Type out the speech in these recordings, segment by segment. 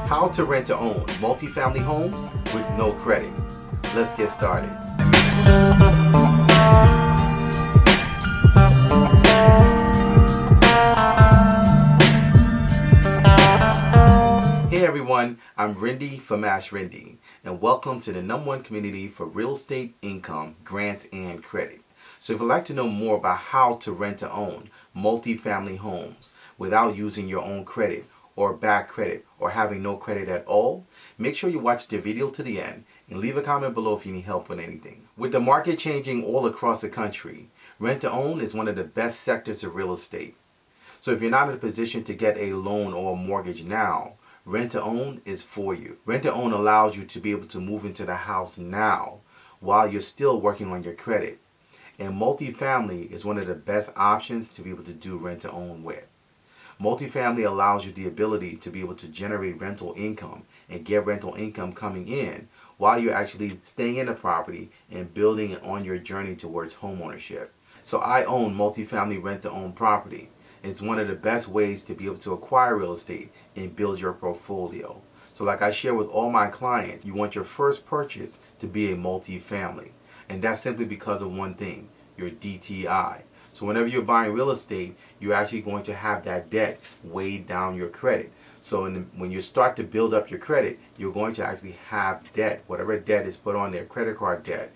How to rent to own multifamily homes with no credit. Let's get started. Hey everyone, I'm Rinde from AskRinde, and welcome to the #1 community for real estate income, grants, and credit. So if you'd like to know more about how to rent to own multifamily homes without using your own credit or bad credit or having no credit at all, make sure you watch the video to the end and leave a comment below if you need help with anything. With the market changing all across the country, rent to own is one of the best sectors of real estate. So if you're not in a position to get a loan or a mortgage now, rent to own is for you. Rent to own allows you to be able to move into the house now while you're still working on your credit. And multifamily is one of the best options to be able to do rent to own with. Multifamily allows you the ability to be able to generate rental income and get rental income coming in while you're actually staying in the property and building on your journey towards homeownership. So I own multifamily rent to own property. It's one of the best ways to be able to acquire real estate and build your portfolio. So like I share with all my clients, you want your first purchase to be a multifamily. And that's simply because of one thing, your DTI. So whenever you're buying real estate, you're actually going to have that debt weigh down your credit. So when you start to build up your credit, you're going to actually have debt. Whatever debt is put on there, credit card debt,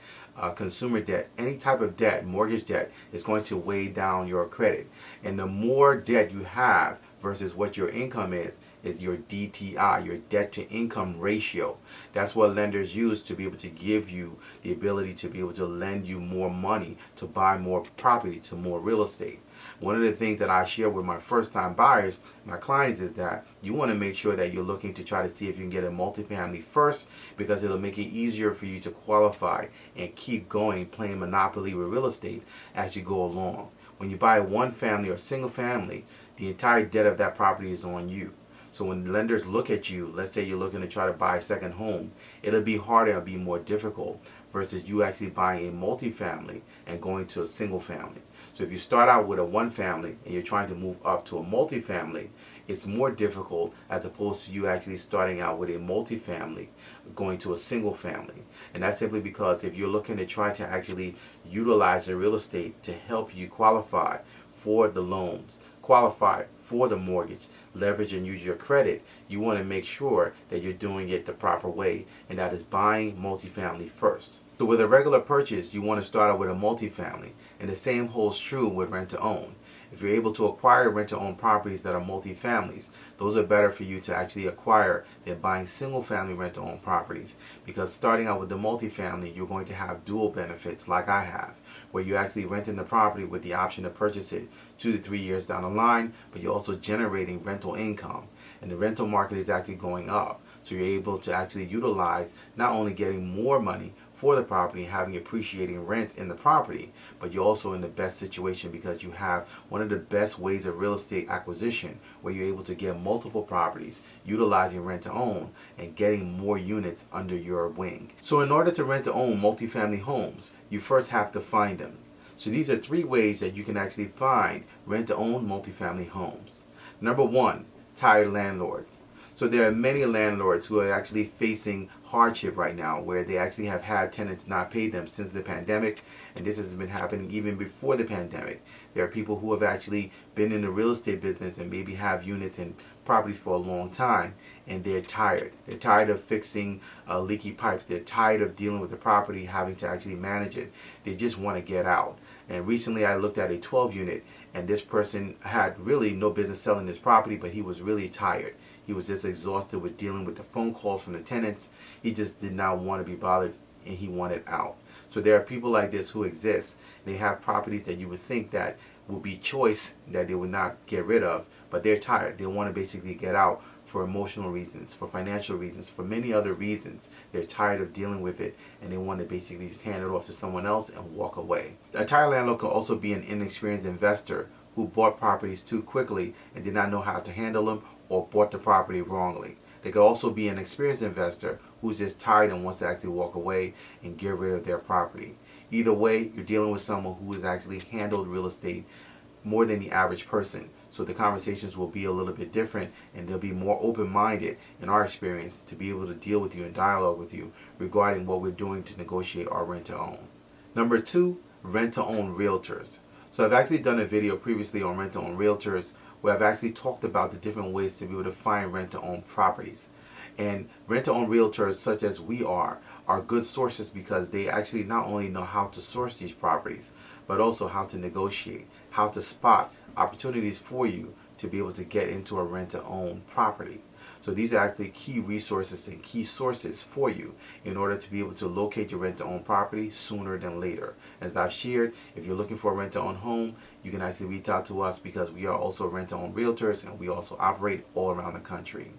consumer debt, any type of debt, mortgage debt, is going to weigh down your credit. And the more debt you have versus what your income is your DTI, your debt to income ratio. That's what lenders use to be able to give you the ability to be able to lend you more money to buy more property, to more real estate. One of the things that I share with my first time buyers, my clients, is that you want to make sure that you're looking to try to see if you can get a multifamily first, because it'll make it easier for you to qualify and keep going playing monopoly with real estate as you go along. When you buy one family or single family, the entire debt of that property is on you. So when lenders look at you, let's say you're looking to try to buy a second home, it'll be harder, it'll be more difficult versus you actually buying a multifamily and going to a single family. So if you start out with a one family and you're trying to move up to a multifamily, it's more difficult as opposed to you actually starting out with a multifamily going to a single family. And that's simply because if you're looking to try to actually utilize the real estate to help you qualify for the loans, qualify for the mortgage, leverage and use your credit, you want to make sure that you're doing it the proper way, and that is buying multifamily first. So with a regular purchase, you want to start out with a multifamily, and the same holds true with rent to own. If you're able to acquire rent to own properties that are multifamilies, those are better for you to actually acquire than buying single family rent to own properties, because starting out with the multifamily, you're going to have dual benefits like I have, where you're actually renting the property with the option to purchase it 2 to 3 years down the line, but you're also generating rental income, and the rental market is actually going up. So you're able to actually utilize not only getting more money for the property and having appreciating rents in the property, but you're also in the best situation because you have one of the best ways of real estate acquisition, where you're able to get multiple properties utilizing rent to own and getting more units under your wing. So in order to rent to own multifamily homes, you first have to find them. So these are 3 ways that you can actually find rent to own multifamily homes. Number 1, tired landlords. So there are many landlords who are actually facing hardship right now, where they actually have had tenants not pay them since the pandemic, and this has been happening even before the pandemic. There are people who have actually been in the real estate business and maybe have units and properties for a long time, and they're tired. They're tired of fixing leaky pipes. They're tired of dealing with the property, having to actually manage it. They just want to get out. And recently I looked at a 12 unit, and this person had really no business selling this property, but he was really tired. He was just exhausted with dealing with the phone calls from the tenants. He just did not want to be bothered, and he wanted out. So there are people like this who exist. They have properties that you would think that would be choice that they would not get rid of, but they're tired. They want to basically get out for emotional reasons, for financial reasons, for many other reasons. They're tired of dealing with it, and they want to basically just hand it off to someone else and walk away. A tired landlord can also be an inexperienced investor who bought properties too quickly and did not know how to handle them, or bought the property wrongly. They could also be an experienced investor who's just tired and wants to actually walk away and get rid of their property. Either way, you're dealing with someone who has actually handled real estate more than the average person. So the conversations will be a little bit different, and they'll be more open-minded in our experience to be able to deal with you and dialogue with you regarding what we're doing to negotiate our rent-to-own. Number 2, rent-to-own realtors. So I've actually done a video previously on rent-to-own realtors where I've actually talked about the different ways to be able to find rent-to-own properties. And rent-to-own realtors, such as we are good sources because they actually not only know how to source these properties, but also how to negotiate, how to spot opportunities for you to be able to get into a rent-to-own property. So these are actually key resources and key sources for you in order to be able to locate your rent-to-own property sooner than later. As I've shared, if you're looking for a rent-to-own home, you can actually reach out to us because we are also rent-to-own realtors and we also operate all around the country.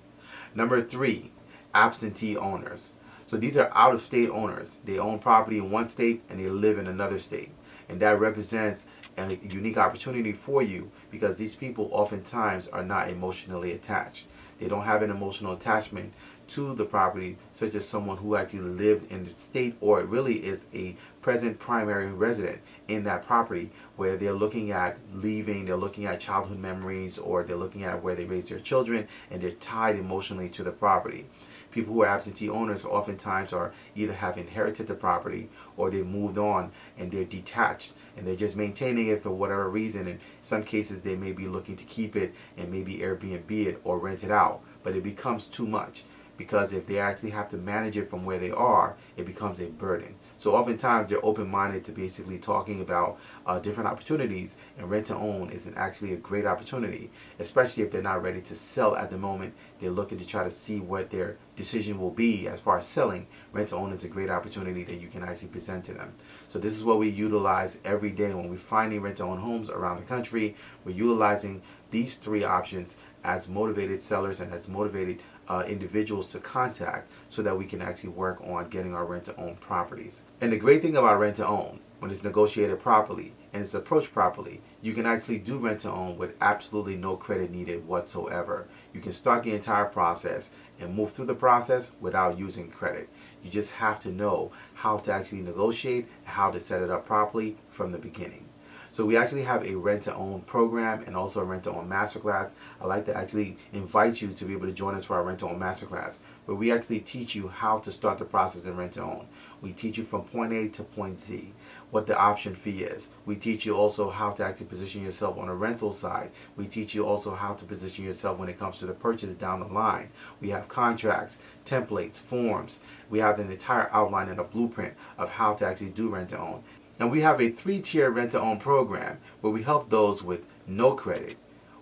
Number 3, absentee owners. So these are out-of-state owners. They own property in one state and they live in another state. And that represents a unique opportunity for you because these people oftentimes are not emotionally attached. They don't have an emotional attachment to the property, such as someone who actually lived in the state or really is a present primary resident in that property where they're looking at leaving, they're looking at childhood memories, or they're looking at where they raise their children, and they're tied emotionally to the property. People who are absentee owners oftentimes are either have inherited the property or they moved on and they're detached and they're just maintaining it for whatever reason. In some cases they may be looking to keep it and maybe Airbnb it or rent it out, but it becomes too much because if they actually have to manage it from where they are, it becomes a burden. So oftentimes they're open-minded to basically talking about different opportunities, and rent-to-own is actually a great opportunity, especially if they're not ready to sell at the moment. They're looking to try to see what their decision will be as far as selling. Rent-to-own is a great opportunity that you can actually present to them. So this is what we utilize every day when we're finding rent-to-own homes around the country. We're utilizing these 3 options as motivated sellers and as motivated individuals to contact so that we can actually work on getting our rent-to-own properties. And the great thing about rent-to-own, when it's negotiated properly and it's approached properly, you can actually do rent-to-own with absolutely no credit needed whatsoever. You can start the entire process and move through the process without using credit. You just have to know how to actually negotiate and how to set it up properly from the beginning. So we actually have a rent-to-own program and also a rent-to-own masterclass. I'd like to actually invite you to be able to join us for our rent-to-own masterclass, where we actually teach you how to start the process in rent-to-own. We teach you from point A to point Z, what the option fee is. We teach you also how to actually position yourself on a rental side. We teach you also how to position yourself when it comes to the purchase down the line. We have contracts, templates, forms. We have an entire outline and a blueprint of how to actually do rent-to-own. And we have a 3-tier rent-to-own program where we help those with no credit.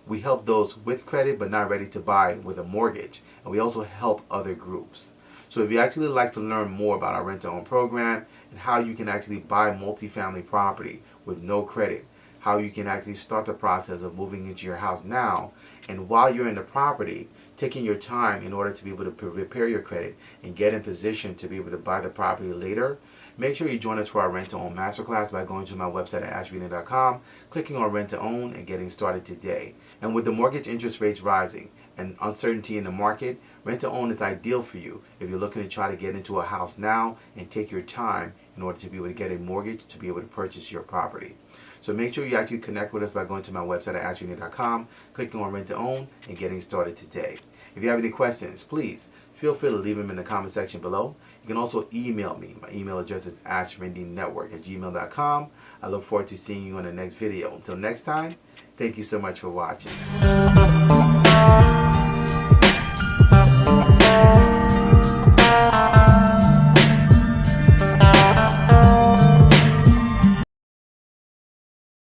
We help those with credit but not ready to buy with a mortgage. And we also help other groups. So if you actually like to learn more about our rent-to-own program and how you can actually buy multifamily property with no credit, how you can actually start the process of moving into your house now, and while you're in the property, taking your time in order to be able to repair your credit and get in position to be able to buy the property later, make sure you join us for our rent-to-own masterclass by going to my website at AskRinde.com, clicking on rent-to-own, and getting started today. And with the mortgage interest rates rising and uncertainty in the market, rent-to-own is ideal for you if you're looking to try to get into a house now and take your time in order to be able to get a mortgage to be able to purchase your property. So make sure you actually connect with us by going to my website at AskRinde.com, clicking on rent-to-own, and getting started today. If you have any questions, please feel free to leave them in the comment section below. You can also email me. My email address is AskRindeNetwork@gmail.com. I look forward to seeing you on the next video. Until next time, thank you so much for watching.